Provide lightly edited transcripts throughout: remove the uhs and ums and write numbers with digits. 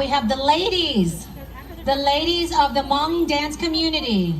we have the ladies of the Hmong dance community.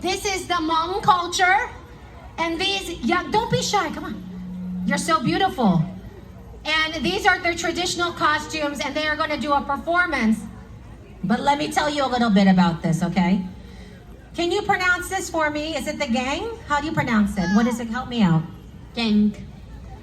This is the Hmong culture. And these, yeah, don't be shy, come on. You're so beautiful. And these are their traditional costumes and they are gonna do a performance. But let me tell you a little bit about this, okay? Can you pronounce this for me? Is it the gang? How do you pronounce it? What is it? Help me out. Gang.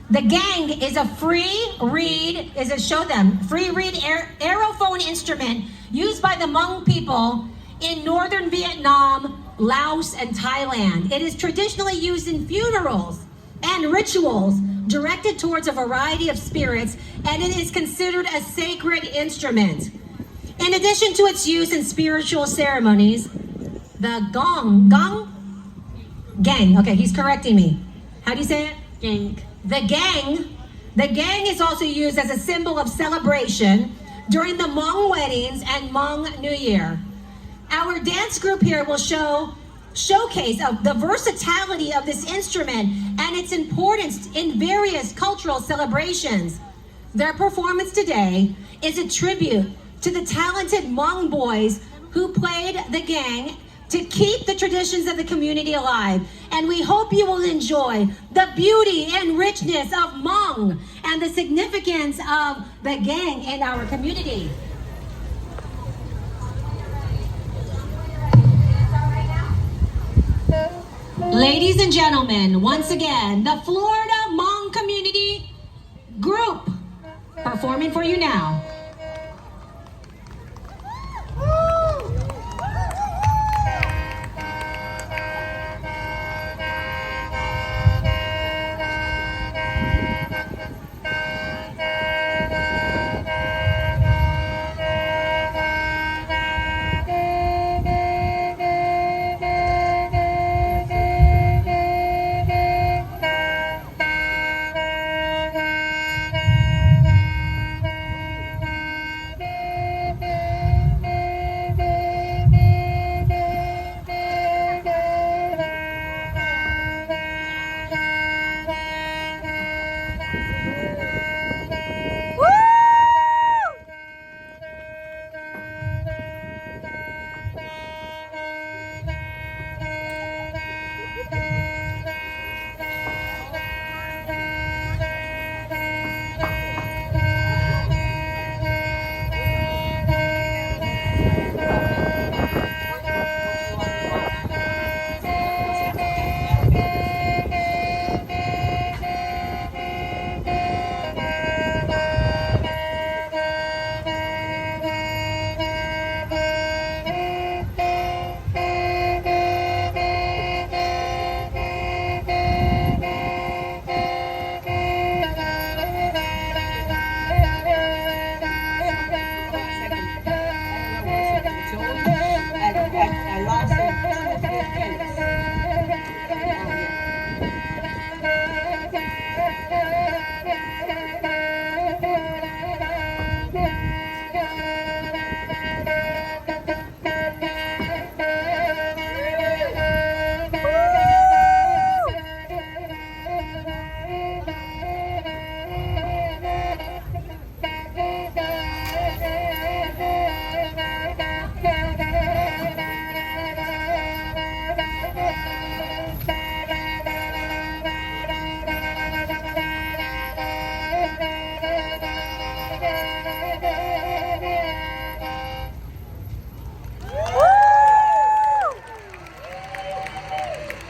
The gang is a free reed, show them, free reed aerophone instrument used by the Hmong people in northern Vietnam, Laos, and Thailand. It is traditionally used in funerals and rituals directed towards a variety of spirits, and it is considered a sacred instrument. In addition to its use in spiritual ceremonies, the gang, okay, he's correcting me. How do you say it? Gang. The gang is also used as a symbol of celebration during the Hmong weddings and Hmong New Year. Our dance group here will showcase of the versatility of this instrument and its importance in various cultural celebrations. Their performance today is a tribute to the talented Hmong boys who played the gang to keep the traditions of the community alive. And we hope you will enjoy the beauty and richness of Hmong and the significance of the gang in our community. Ladies and gentlemen, once again, the Florida Hmong Community Group performing for you now.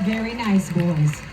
Very nice, boys.